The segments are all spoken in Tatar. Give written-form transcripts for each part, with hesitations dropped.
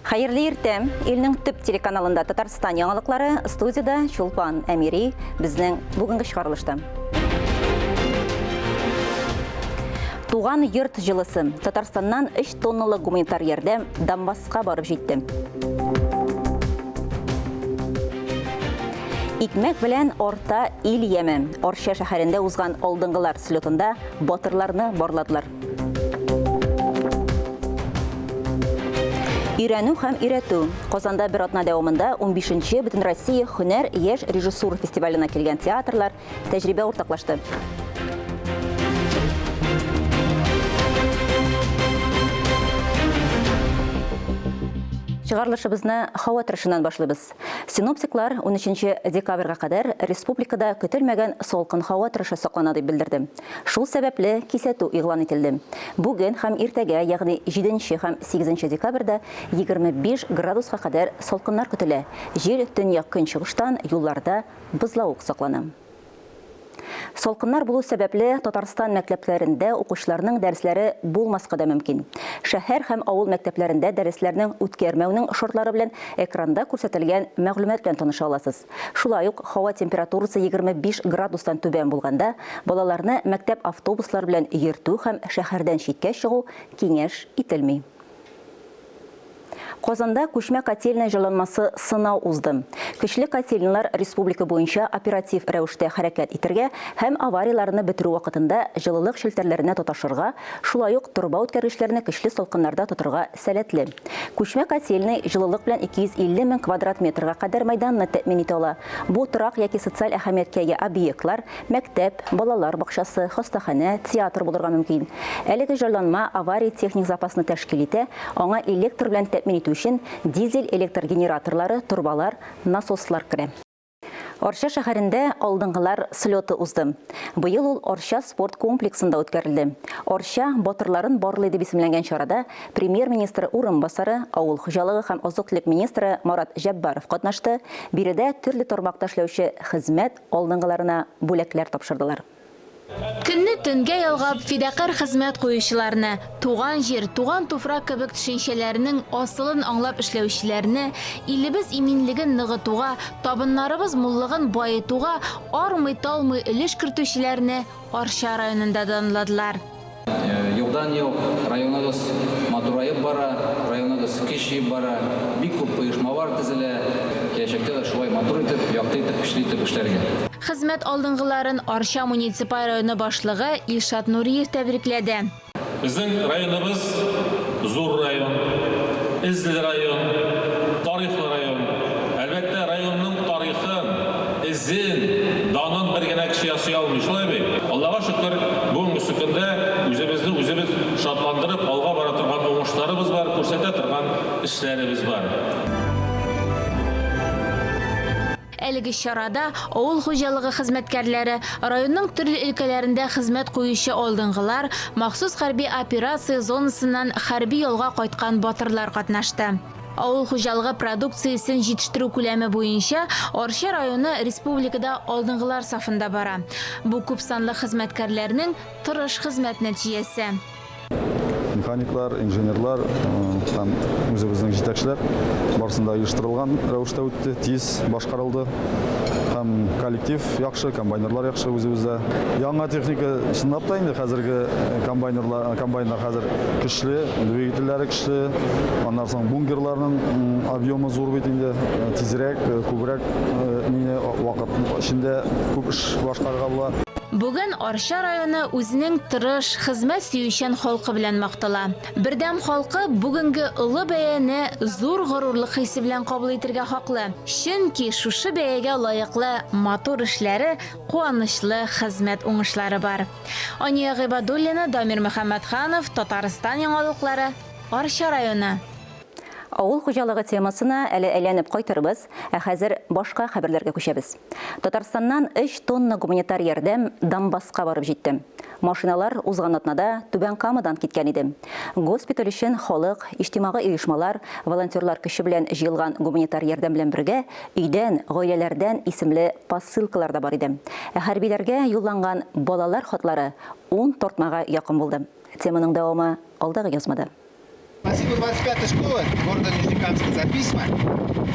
Хайырлы иртем, илнең төп телеканалында Татарстан яңалыклары, студияда Чулпан Әмири, безнең бүгенге чыгарылышта. Туган йорт җылысы. Татарстаннан 3 тонналы гуманитар ярдәм Донбасска барып җитте. Икмәк белән орта ил яме. Орша шәһәрендә узган алдынгылар слетында батырларны барладылар. Өйрәнү һәм өйрәтү. Казанда бер атна дәвамында 15-нче Бөтен Россия һөнәр яшь режиссура фестиваленә килгән театрлар тәҗрибә уртаклашты. Чыгарылышыбызны һава торышыннан башлыйбыз. Синоптиклар 13 декабрьгә кадәр республикада көтелмәгән салкын һава торышы саклана дип белдерде. Шул сәбәпле кисәтү игълан ителде. Бүген һәм иртәгә, ягъни 7 һәм 8 декабрьдә 25 градуска кадәр салкыннар көтелә. Җир төньяк көнчыгыштан юлларда бозлавык саклана. Салкыннар булу сәбәпле Татарстан мәктәпләрендә укучыларның дәресләре булмаска да мөмкин. Шәһәр һәм авыл мәктәпләрендә дәресләрнең үткәрмәүнең шартлары белән экранда күрсәтелгән мәгълүмат белән таныша аласыз. Шулай ук һава температурасы 25 градустан түбән булганда, балаларны мәктәп автобуслар белән йөртү һәм шәһәрдән читкә чыгу киңәш ителми. Казанда күчмә котельная җайланмасы сынау узды. Көчле котельнялар республика буенча оператив рәвештә хәрәкәт итәргә һәм аварияларны бетерү вакытында җылылык челтәрләренә тоташырга, шулай ук торба үткәргечләрне көчле салкыннарда тотырга сәләтле. Күчмә котельная җылылык белән 250 мең квадрат метрга кадәр майданны тәэмин итә ала. Бу торак яки социаль әһәмияткә ия объектлар, мәктәп, балалар бакчасы, хастаханә, театр булырга мөмкин. Әлеге җайланма авария техник запасны тәшкил итә, аңа электр белән тәэмин итү өчен дизель электр генераторлары, турбалар, насослар керә. Орша шәһәрендә алдынгылар слеты узды. Быел ул Орша спорт комплексында үткәрелде. Орша батырларын барлый дип исемләнгән чарада премьер-министр урынбасары, авыл хуҗалыгы һәм азык-төлек министры Марат Җәббаров катнашты. Биредә төрле тармакта эшләүче хезмәт алдынгыларына бүләкләр тапшырдылар. Көнне төнгә ялгап фидакар хезмәт куючыларны, туган җир, туган туфрак кебек төшенчәләренең асылын аңлап эшләүчеләрне, илебез иминлеген ныгытуга, табыннарыбыз муллыгын байытуга армый-талмый өлеш кертүчеләрне Орша районында данладылар. Елдан-ел районыбыз матурайып бара, районыбыз кичиеп бара, бик күп оешмалар төзелә, киләчәктә дә шулай матур итеп, якты итеп, көчле итеп эшләргә. Хезмәт алдынгыларын Орша муниципаль районы башлыгы Илшат Нуриев тәбрикләде. Безнең районыбыз зур район, изле район, тарихлы район. Әлбәттә, районның тарихын, изен, данын бер генә кеше ясый алмый, шулай бит. Аллаһка шөкер, бүгенге көндә үзебез шатландырып, алга бара торган уңышларыбыз бар, күрсәтә торган эшләребез бар. Әлеге чарада авыл хуҗалыгы хезмәткәрләре, районның төрле өлкәләрендә хезмәт куючы алдынгылар, махсус хәрби операция зонасыннан хәрби ялга кайткан батырлар катнашты. Авыл хуҗалыгы продукциясен җитештерү күләме буенча Орша районы республикада алдынгылар сафында бара. Бу күпсанлы хезмәткәрләрнең тырыш хезмәт нәтиҗәсе. Механиклар, инженерлар, һәм үзебезнең җитәкчеләр барысында оештырылган рәвештә үтте, тиз башкарылды. Һәм коллектив яхшы, комбайнерлар яхшы үзебездә. Яңа техника чынлап та инде хәзерге комбайннар хәзер көчле, двигательләре көчле. Аннан соң бунгерларның объемы зур бит инде, тизрәк, күбрәк вакыт эчендә күп эш башкарырга була. Бүген Орша районы үзенең тырыш, хезмәт сөючән халкы белән мактала. Бердәм халкы бүгенге улы бәяне зур горурлык хисе белән кабул итәргә хаклы. Чөнки шушы бәягә лаеклы матур эшләре, куанычлы хезмәт уңышлары бар. Ания Гыйбадуллина, Дамир Мөхәммәтханов, Татарстан яңалыклары, Орша районы. Авыл хуҗалыгы темасына әле әйләнеп кайтырбыз, ә хәзер башка хәбәрләргә күчәбез. Татарстаннан 3 тонна гуманитар ярдәм Донбасска барып җитте. Машиналар узган атнада Түбән Камадан киткән иде. Госпиталь өчен халык, иҗтимагый оешмалар, волонтерлар көче белән җыелган гуманитар ярдәм белән бергә өйдән, гаиләләрдән исемле посылкалар да бар иде. Ә хәрбиләргә юлланган балалар хатлары 10 тортмага якын булды. Теманың дәвамы алдагы язмада. Спасибо 25-й школы города Нижнекамска письма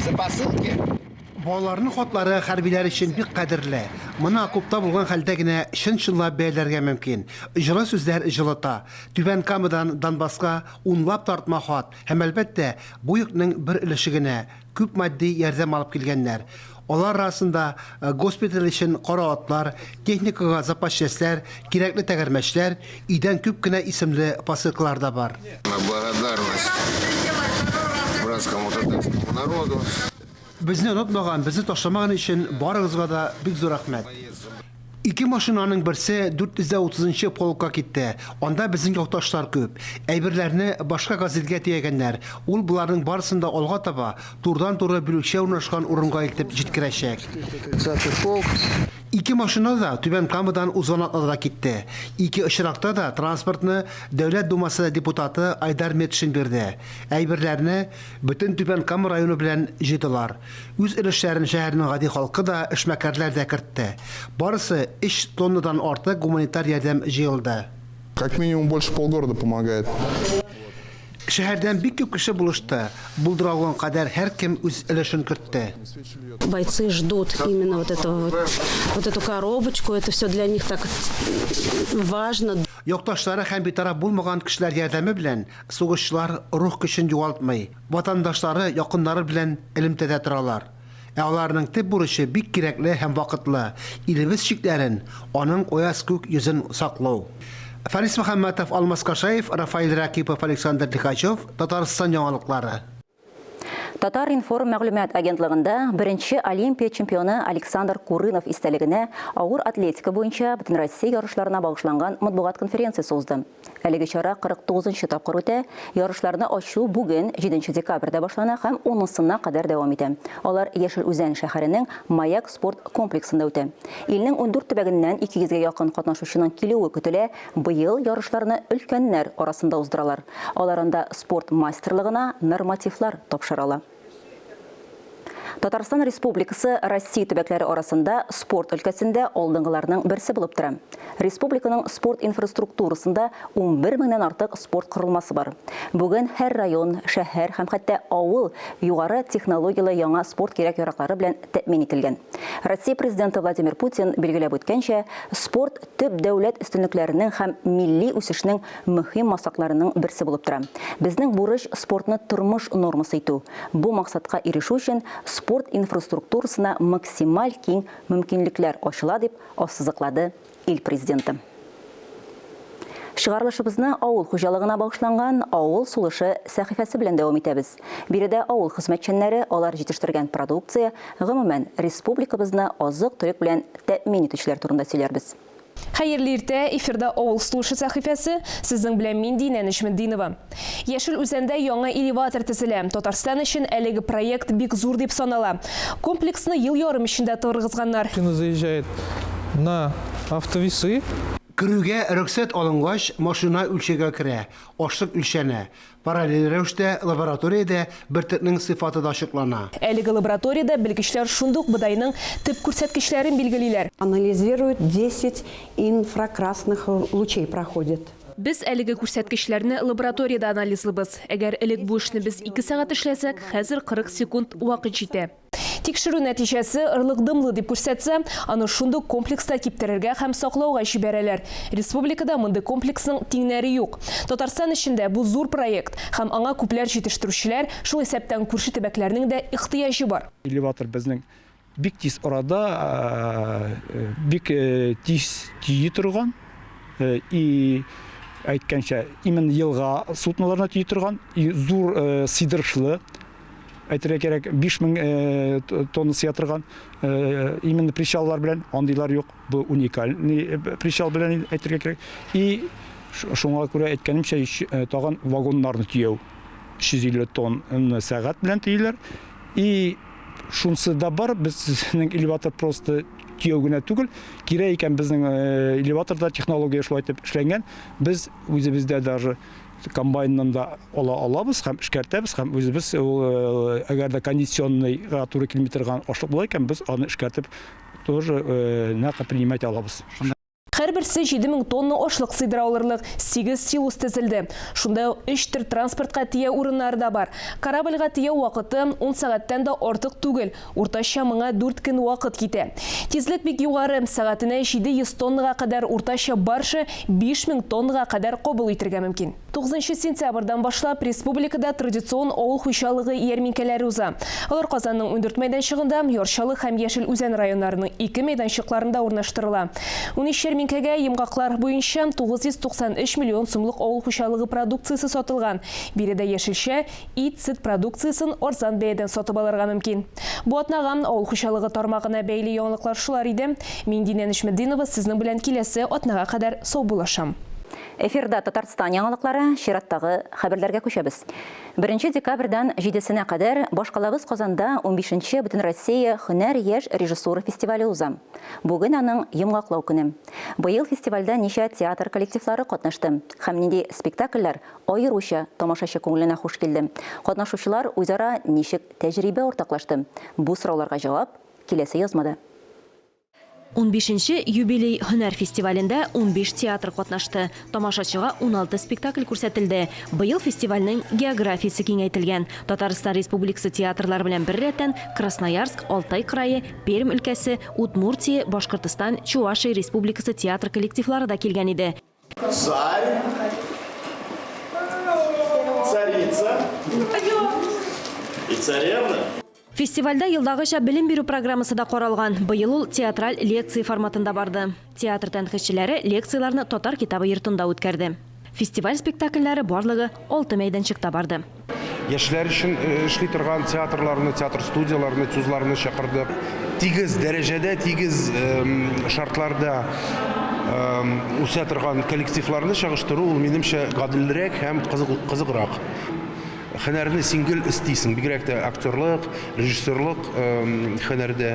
за посылки. Балаларның хатлары хәрбиләр өчен бик кадерле. Моны окопта булган хәлдә генә чын-чынлап бәяләргә мөмкин. Җылы сүзләр җылыта. Түбән Камадан Донбасска унлап тартма хат һәм әлбәттә бу йөкнең бер өлеше генә күп матди ярдәм алып килгәннәр. Алар арасында госпиталь өчен кара атлар, техникага запас частьләр, кирәкле тәгәрмәчләр, идән күп кенә исемле посылкалар да бар. Благодарность братскому татарскому народу. Безне онытмаган, безне ташламаган өчен барыгызга да бик зур рәхмәт. Ике машинаның берсе 430-нчы полкка китте. Анда безнең якташлар күп. Әйберләрне башка газетка тиягәннәр. Ул буларның барысын да алга таба, турдан-туры бүлекчә урнашкан урынга илтеп җиткерәчәк. 30-й полк. Ике машина да Түбән Камадан Узанатларга китте. Ике очракта да транспортны Дәүләт Думасы депутаты Айдар Метшин бирде. Әйберләрне бөтен Түбән Кама районы белән җыйдылар. Үз өлешләрен шәһәрнең гади халкы да, эшмәкәрләр дә кертте. Барысы 3 тоннадан артык гуманитар ярдәм җыелды. Как минимум больше полгорода помогает. Шәһәрдән бик күп кеше булышты. Булдыралган кадәр һәркем үз өлешен кертте. Бойцы ждут именно вот эту коробочку. Это все для них так важно. Якташлары һәм битараф булмаган кешеләр ярдәме белән сугышчылар рух көчен югалтмый. Ватандашлары, якыннары белән элемтәдә торалар. Аларның төп бурычы бик кирәкле һәм вакытлы. Илебез чикләрен, аның ояз күк йөзен саклау. Фарис Мөхәммәтов, Алмаз Кашаев, Рафаил Ракипов, Александр Лихачев, Татарстан яңалыклары. Татар информ мәгълүмат агентлыгында беренче Олимпия чемпионы Александр Курынов истәлегенә авыр атлетика буенча бөтен Россия ярышларына багышланган матбугат конференциясе узды. Әлеге чара 49-нчы тапкыр үтә. Ярышларны ачу бүген 7 декабрьдә башлана һәм 10-сына кадәр дәвам итә. Алар Яшел Үзән шәһәренең Маяк спорт комплексында үтә. Илнең 14 төбәгеннән 200-гә якын катнашучының килүе көтелә. Быел ярышларны өлкәннәр арасында уздыралар. Аларында спорт мастерлыгына нормативлар тапшырыла. Татарстан Республикасы Россия төбәкләре арасында спорт өлкәсендә алдынгыларның берсе булып тора. Республиканың спорт инфраструктурасында 11 меңнән артык спорт корылмасы бар. Бүген һәр район, шәһәр һәм хәтта авыл югары технологиялы яңа спорт кирәк-яраклары белән тәэмин ителгән. Россия президенты Владимир Путин билгеләп үткәнчә, спорт төп дәүләт өстенлекләренең һәм милли үсешнең мөһим масакларының берсе булып тора. Безнең бурыч спортны тормыш нормасы итү. Бу максатка ирешү өчен спорт инфраструктурасына максималь киң мөмкинлекләр ачыла дип ассызыклады ил президенты. Шыгарылышыбызны авыл хуҗалыгына багышланган авыл сулышы сәхифәсе белән дәвам итәбез. Биредә авыл хезмәтчәннәре алар җитештергән продукция, гомумән республикабызны азык-төлек белән тәэмин итүчеләр турында сөйләрбез. Хәерле иртә, эфирда авыл сулышы сәхифәсе, сезнең белән мин Динә Нишметдинова. Яшел Үзәндә яңа элеватор төзелә. Татарстан өчен әлеге проект бик зур дип санала. Комплексны ел ярым эчендә торгызганнар. Заезжает на автовесы. Керүгә рөхсәт алынгач, машина үлчәгә керә, ашлык үлчәнә. Параллель рәвештә лабораториядә бертекнең сыйфаты да ачыклана. Әлеге лабораториядә белгечләр шундук бодайның төп күрсәткечләрен билгелиләр. Анализируют 10 инфракрасных лучей проходит. Без әлеге күрсәткечләрне лабораториядә анализлыбыз. Әгәр элек бу эшне без 2 сәгать эшләсәк, хәзер 40 секунд вакыт җитә. Тикшерү нәтиҗәсе ырлык дымлы дип күрсәтсә, аны шундук комплекста киптерергә һәм саклауга җибәрәләр. Республикада мондый комплексның тиңнәре юк. Татарстан эчендә бу зур проект һәм аңа күпләр җитештерүчеләр, шул исәптән күрше төбәкләрнең дә ихтыяҗы бар. Элеватор безнең бик тиз арада бик тиз тии торган и әйткәнчә именно елга сутналарына тии торган и зур сыйдырышлы. Әйтергә кирәк 5000 тонна сыятырган именно причаллар белән андыйлар юк. Бу уникальный причал белән әйтергә кирәк. И шуңа күрә әйткәнемчә тагын вагоннарны тияү 350 тонна сәгать белән тиеләр. И шунсы да бар, безнең элеватор просто тияү генә түгел, кирәк икән безнең элеваторда технология шулай итеп эшләнгән. Без үзебездә даже комбайннан да алабыз һәм эшкәртәбез һәм үзебез әгәр дә кондиционныйга туры килми торган ашлык була икән, без аны эшкәртеп тоже нәкъ принимать алабыз. Һәрберсе 7000 тонна ашлык сыйдыра алырлык 8 силос төзелде. Шунда 3 төр транспортка тие урыннары да бар. Корабльга тие вакыты 10 сәгатьтән дә артык түгел. Уртача моңа 4 көн вакыт китә. Тизлек бик югары, сәгатенә 700 тоннага кадәр, уртача баршы 5000 тоннага кадәр кабул итәргә мөмкин. 9 сентябрьдән башлап республикада традицион авыл хуҗалыгы ярминкәләре уза. Алар Казанның 14 мәйданчыгында, Яршалык һәм Яшел Үзән районнарының 2 мәйданчыкларында урнаштырыла. 13 ярминкәгә йомгаклар буенча 993 миллион сумлык авыл хуҗалыгы продукциясе сатылган. Биредә яшелчә, ит, сөт продукциясын арзан бәядән сатып алырга мөмкин. Бу атнаган авыл хуҗалыгы тармагына бәйле яңалыклар шулар иде. Мин Динә Нишметдинова сезнең белән киләсе атнага кадәр сау булашам. Эфирда Татарстан яңалыклары, чираттагы хәбәрләргә күчәбез. 1 декабрьдән 7-сенә кадәр башкалабыз Казанда 15-нче Бөтен Россия һөнәр яшь режиссуры фестивале уза. Бүген аның йомгаклау көне. Быел фестивальдә ничә театр коллективлары катнашты. Һәм нинди спектакльләр аеруча тамашачы күңеленә хуш килде. Катнашучылар үзара ничек тәҗрибә уртаклашты? Бу сорауларга җавап киләсе язмада. 15-нче юбилей һөнәр фестивалендә 15 театр катнашты. Тамашачыга 16 спектакль күрсәтелде. Быел фестивальнең географиясе киңәйтелгән. Татарстан Республикасы театрлар белән бер рәттән Красноярск, Алтай крае, Пермь өлкәсе, Удмуртия, Башкортстан, Чувашия Республикасы театр коллективлары да килгән иде. Царь, царица и царевна. Фестивальдә елдагыча белем бирү программасы да каралган. Быел ул театраль лекция форматында барды. Театр тәнкыйтьчеләре лекцияларны татар китабы йортында үткәрде. Фестиваль спектакльләре барлыгы 6 мәйданчыкта барды. Яшьләр өчен эшли торган театрларны, театр студияларны, тузларны чакырдык. Тигез дәрәҗәдә, тигез шартларда үсә торган коллективларны чагыштыру ул минемчә гаделрәк һәм кызыграк. Һөнәрне сингел истисең, бигрәк тә актерлык, режиссерлык һөнәрдә.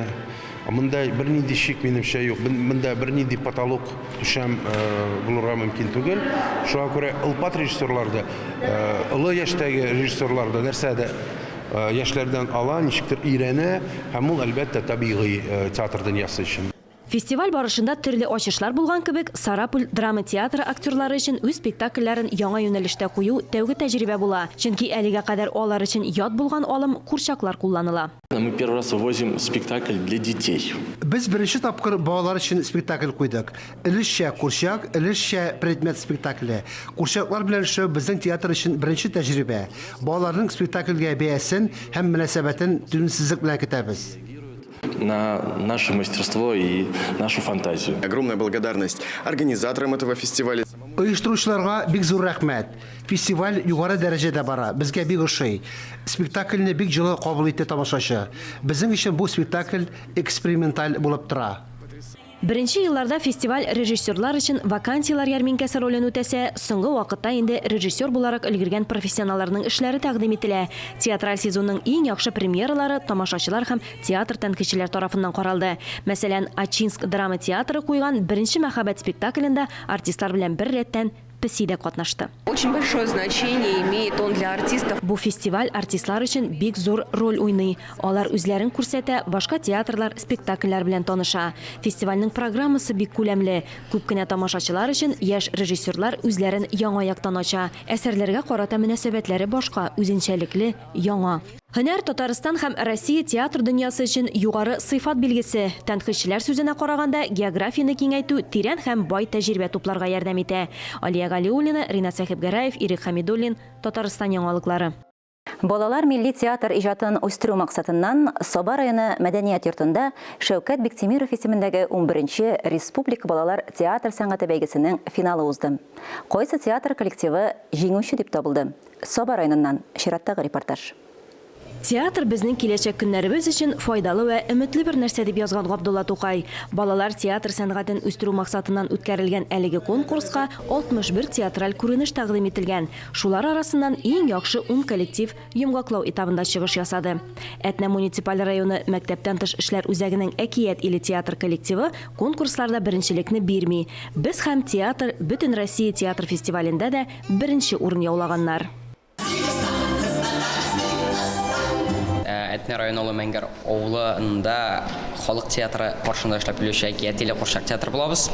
Монда бернинди шик минемчә юк. Монда бернинди потолок төшәм булырга мөмкин түгел. Шуңа күрә ылпат режиссерларда, олы яшьтәге режиссерларда нәрсәдә яшьләрдән ала, ничектер өйрәнә, һәм ул әлбәттә табигый театр дөньясы өчен. Фестиваль барышында төрле ачышлар булган кебек, Сарапул драма театры актерлары өчен үз спектакльләрен яңа юнәлештә кую тәүге тәҗрибә була. Чөнки әлегә кадәр алар өчен ят булган алым курчаклар кулланыла. Мы первый раз ввозим спектакль для детей. Без беренче тапкыр балалар өчен спектакль куйдык. Өлешчә курчак, өлешчә предмет спектакле. Курчаклар белән эшләү безнең театр өчен беренче тәҗрибә. Балаларның спектакльгә бәясен һәм мөнәсәбәтен түземсезлек белән көтәбез. На наше мастерство и нашу фантазию. Огромная благодарность организаторам этого фестиваля. Оештыручыларга бик зур рәхмәт. Фестиваль югары дәрәҗәдә бара. Безгә бик ошый. Спектакльне бик җылы кабул итте тамашачы. Безнең өчен бу спектакль эксперименталь булып тора. Беренче елларда фестиваль режиссерлар өчен вакансиялар ярминкәсе ролен үтәсә, соңгы вакытта инде режиссер буларак өлгергән профессионалларның эшләре тәкъдим ителә. Театраль сезонның иң яхшы премьералары тамашачылар һәм театр тәнкыйтьчеләр тарафыннан каралды. Мәсәлән, Ачинск драма театры куйган беренче мәхәббәт спектаклендә артистлар белән бер рәттән Песида катнашты. Очень большое значение имеет он для артистов. Бу фестиваль артистлар өчен бик зур роль уйный. Алар үзләрен күрсәтә, башка театрлар, спектакльләр белән таныша. Фестивальнең программасы бик күләмле. Күп кенә тамашачылар өчен яшь режиссерлар үзләрен яңа яктан ача. Әсәрләргә карата мөнәсәбәтләре башка, үзенчәлекле, яңа. Һөнәр Татарстан һәм Россия театр дөньясы өчен югары сыйфат билгесе. Тәнкыйтьчеләр сүзенә караганда, географияны киңәйтү тирән һәм бай тәҗрибә тупларга ярдәм итә. Алия Галиуллина, Ринат Сәхипгәрәев, Ирек Хәмидуллин, Татарстан яңалыклары. Балалар милли театр иҗатын үстерү максатыннан Саба районы мәдәният йортында Шәүкәт Биктимиров исемендәге 11-нче Республика балалар театр сәнгате бәйгесенең финалы узды. Кайсы театр коллективы җиңүче дип табылды? Саба районыннан чираттагы репортаж. Театр безнең киләчәк көннәребез өчен файдалы ва өметле бер нәрсә дип язган Габдулла Тукай. Балалар театр сәнгатен үстерү максатыннан үткәрелгән әлеге конкурска 61 театраль күренеш тәкъдим ителгән. Шулар арасыннан иң яхшы 10 коллектив йомгаклау этабында чыгыш ясады. Әтнә муниципаль районы мәктәптән тыш эшләр үзәгенең Әкият иле театр коллективы конкурсларда беренчелекне бирми. Без һәм театр Бөтен Россия театр фестивалендә дә беренче урын яулаганнар. Әтне районы Олы Мәңгер авылында халык театры каршында эшләп килүче әкиятле курчак театр булабыз.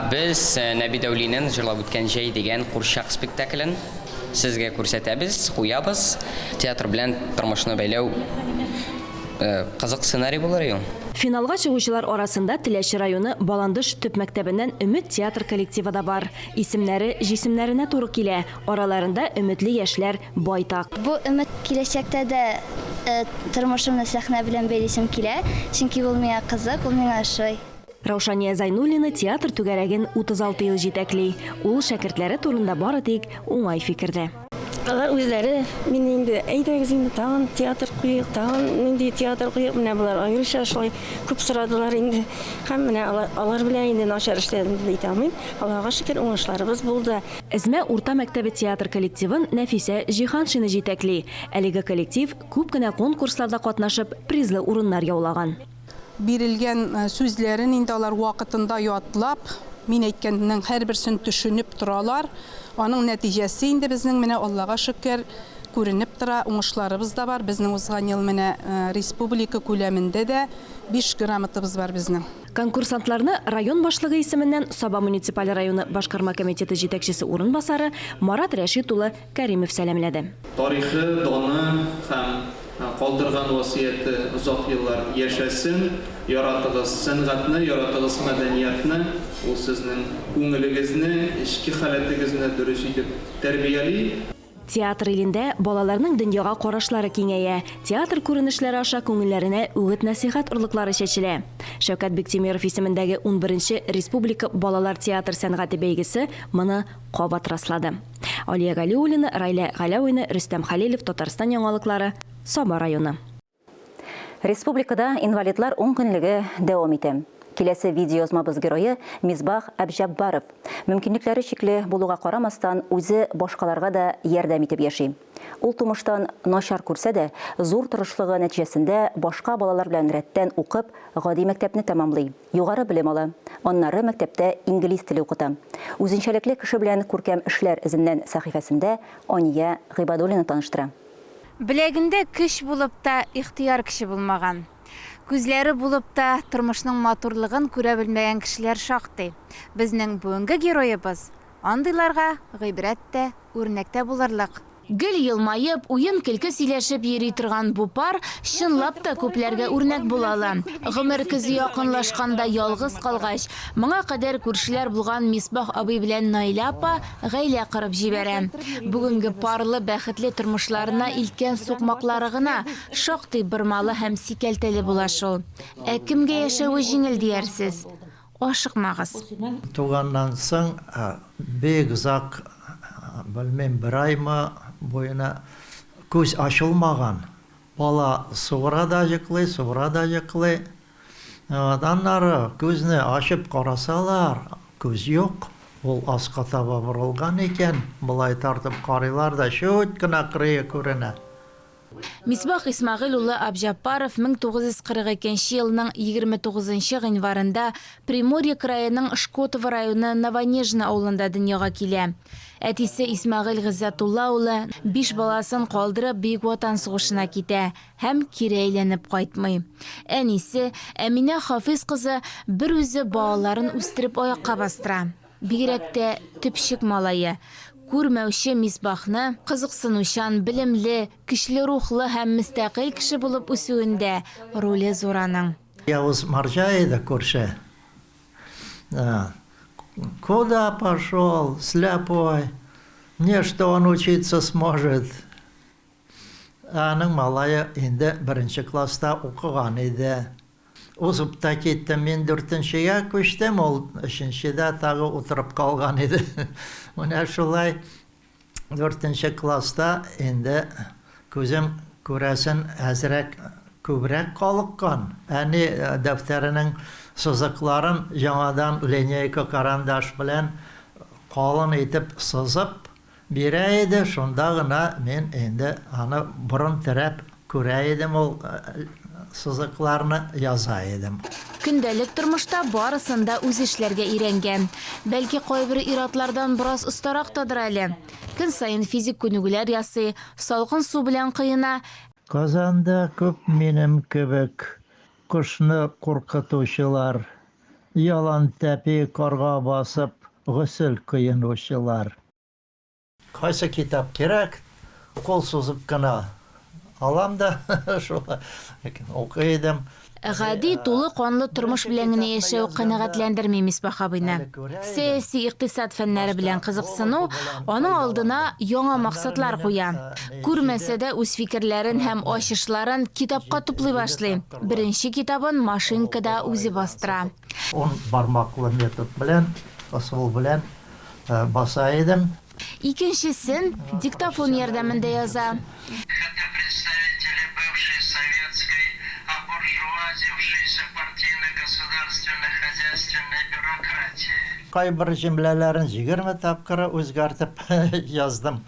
Без Нәби Дәүлинең җырлап үткән җәй дигән курчак спектаклен сезгә күрсәтәбез, куябыз. Театр белән тормышны бәйләү кызык сценарий булыр ул. Финалга чыгучылар арасында Теләче районы Баландыш төп мәктәбеннән Өмет театр коллективы да бар. Исемнәре җисемнәренә туры килә. Араларында өметле яшьләр байтак. Бу өмет киләчәктә дә тормышымны сәхнә белән бәйлисем килә. Чөнки ул миңа кызык, ул миңа ошый. Раушания Зайнуллина театр түгәрәген 36 ел җитәкли. Ул шәкертләре турында бары тик уңай фикердә. Алар үзләре мин инде әйдәгез инде тагын театр куйык, тагын инде театр куйык, менә булар аеруча шулай күп сорадылар инде. Һәм менә алар белән инде начар эшләдем дип әйтәм. Аллага шөкер уңышларыбыз булды. Әзмә урта мәктәбе театр коллективын Нәфисә Җиһаншина җитәкли. Әлеге коллектив күп кенә конкурсларда катнашып, призлы урыннар яулаган. Бирелгән сүзләрен инде алар вакытында ятлап, мин әйткәннең һәрберсен төшенеп торалар. Аның нәтиҗәсе инде безнең менә Аллага шөкер күренеп тора, уңышларыбыз да бар. Безнең узган ел менә республика күләмендә дә 5 грамотабыз бар безнең. Конкурсантларны район башлыгы исеменнән Саба муниципаль районы башкарма комитеты җитәкчесе урынбасары Марат Рәшит улы Кәримов сәламләде. Тарихы, даны һәм калдырган васыяте озак еллар яшәсен. Яратыгыз сәнгатьне, яратыгыз мәдәниятне, ул сезнең күңелегезне, ички халәтегезне дөрес итеп тәрбияли. Театр илендә балаларның дөньяга карашлары киңәя. Театр күренешләре аша күңелләренә үгет-насихат орлыклары чәчелә. Шәүкәт Биктимиров исемендәге 11-нче Республика балалар театр сәнгате бәйгесе моны кабат раслады. Алия Галиуллина, Райля Галәвина, Рөстәм Хәлилов, Татарстан яңалыклары, Саба районы. Республикада инвалидлар 10 көнлеге дәвам итә. Киләсе видеоязмабыз герое Мисбах Әбҗәббаров. Мөмкинлекләре чикле булуга карамастан, үзе башкаларга да ярдәм итеп яши. Ул тумыштан начар күрсә дә, зур тырышлыгы нәтиҗәсендә башка балалар белән рәттән укып, гади мәктәпне тәмамлый. Югары белем ала. Аннары мәктәптә инглиз теле укыта. Үзенчәлекле кеше белән күркәм эшләр эзеннән сәхифәсендә Ания Гыйбадуллина таныштыра. Білегінде күш булып та ихтияр кеше булмаган. Күзләре булып та тормышның матурлыгын күрә белмәгән кешеләр шактый. Безнең бүгенге героебыз андыйларга гыйбрәт тә, үрнәк тә булырлык. Гел елмайып, уен көлке сөйләшеп йөри торган бу пар чынлап та күпләргә үрнәк була ала. Гомер көзе якынлашканда ялгыз калгач, моңа кадәр күршеләр булган Мисбах абый белән Наилә апа гаилә кырып җибәрә. Бүгенге парлы бәхетле тормышларына илткән сукмаклары гына шактый бырмалы һәм сикәлтәле була шул. Ә кемгә яшәүе җиңел диярсез? Ашыкмагыз. Туганнан соң бик озак, белмәм, бер аймы буена күз ачылмаган. Бала суыра да йоклый. Аннары күзне ачып карасалар, күз юк. Ул аска таба борылган икән. Булай тартып карыйлар да шут кына кырые күренә. Мисбах Исмагыйль улы Әбҗәббаров 1942 елның 29 гыйнварында Приморье краеның Шкотов районы Новонежно авылында дөньяга килә. Әтисе Исмагыйль Гыззатулла улы 5 баласын калдырып Бөек Ватан сугышына китә һәм кире әйләнеп кайтмый. Әнисе Әминә Хафиз кызы бер үзе балаларын үстереп аякка бастыра. Бигрәк тә төпчек малае. Күрмәүче Мисбахны кызыксынучан, белемле, көчле рухлы һәм мөстәкыйль кеше булып үсүендә роле зур аның. Явыз Маржа иде күрше. Куда пошел, слепой? Не, что он учиться сможет. Аның малайы инде 1-нче класста укыган иде. Узып та киттем, мин 4-нчегә күчтем, ул 3-нчедә тагы утырып калган иде. Менә шулай 4-нче класста инде күзем күрәсен әзрәк күбрәк калыккан. Әни дәфтәренең сызыкларын яңадан линейка карандаш белән калын итеп сызып бирә иде. Шунда гына мин инде аны борын терәп күрә идем, ул сызыкларны яза идем. Көндәлек тормышта барысында үз эшләргә өйрәнгән. Бәлки кайбер иратлардан бераз остарак тадыр әле. Көн сайын физик күнегүләр ясый, салкын су белән кыена. Казанда күп минем кебек кошны куркытучылар, ялан тәпи карга басып гысыл кыйынучылар. Кайсы китап кирәк, кол сузып кына алам да шулай укыйдым. Гади тулы канлы тормыш белән генә яшәү канәгатьләндерми Мисбах абыйны. Сәяси икътисад фәннәре белән кызыксыну аның алдына яңа максатлар куя. Күрмәсә дә үз фикерләрен һәм ачышларын китапка туплый башлый. Беренче китабын машинкада үзе бастыра. Он бармаклы метод белән, асыл белән баса идем. Икенчесен диктофон ярдәмендә яза. Кайбер җөмләләрен 20 тапкыр үзгәртеп яздым.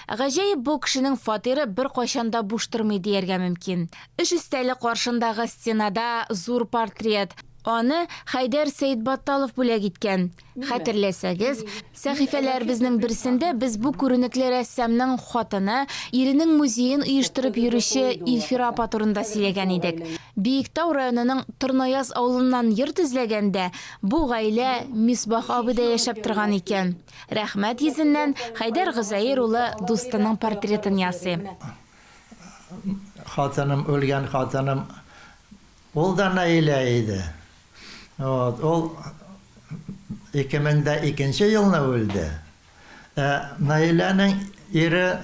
Гаҗәеп бу кешенең фатиры бер кайчанда буш тормый дияргә мөмкин. Эш өстәле каршындагы стенада зур портрет. Аны Хайдар Сәйдбатталов бүләк иткән. Хәтерләсәгез, сәхифәләр безнең берсендә без бу күренекле рәссамның хатыны, иренең музеен оештырып йөрүче Илфира апа турында сөйләгән идек. Биектау районының Торнаяз авылыннан йорт эзләгәндә бу гаилә Мисбах абыйда яшәп торган икән. Рәхмәт йөзеннән Хайдар Гызаир улы дустының портретын ясый. Хатыным, үлгән хатыным, ул да Наилә иде. Ул 2002 елны үлде. Наиләнең ире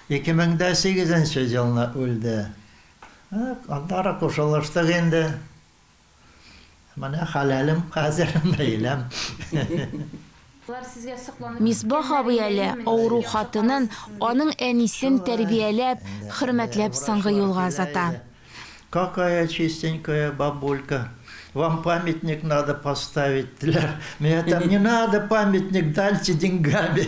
2008 елны үлде. Андара кушылыштык инде. Менә хәләлем хәзер Наиләм. Мисбах абый әле авыру хатынын, аның әнисен тәрбияләп, хөрмәтләп соңгы юлга озата. Какая чистенькая бабулька. Вам памятник надо поставить. Мне там не надо памятник, дальше деньгами.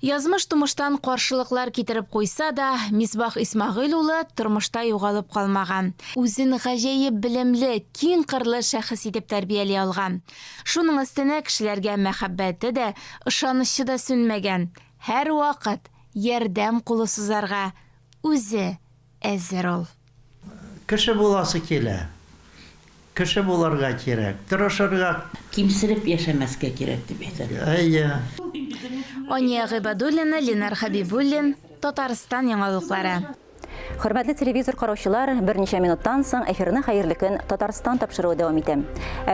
Язмыш тумыштан каршылыклар китереп куйса да, Мисбах Исмагыйль улы тормышта югалып калмаган. Үзен гаҗәеп белемле, киң кырлы шәхес итеп тәрбияли алган. Шуның өстенә кешеләргә мәхәббәте дә, ышанычы да сүнмәгән. Һәр вакыт ярдәм кулы сузарга үзе әзер ул. Кеше буласы килә. Кеше буларга кирәк. Тырышырга, кимсереп яшәмәскә кирәк дип әйтәләр. Әйе. Ания Гыйбадуллина, Ленар Хабибуллин, Татарстан яңалыклары. Хөрмәтле телевизор караучылар, берничә минуттан соң эфирне хәерле көн Татарстан тапшыруы дәвам итә.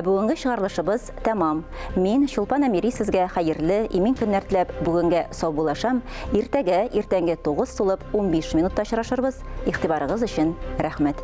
Бүгенге чыгарылышыбыз тәмам. Мин Чулпан Әмири сезгә хәерле, имин көннәр теләп, бүгенгә сау булашам. Иртәгә 9 тулып 15 минутта очрашырбыз. Игътибарыгыз өчен рәхмәт.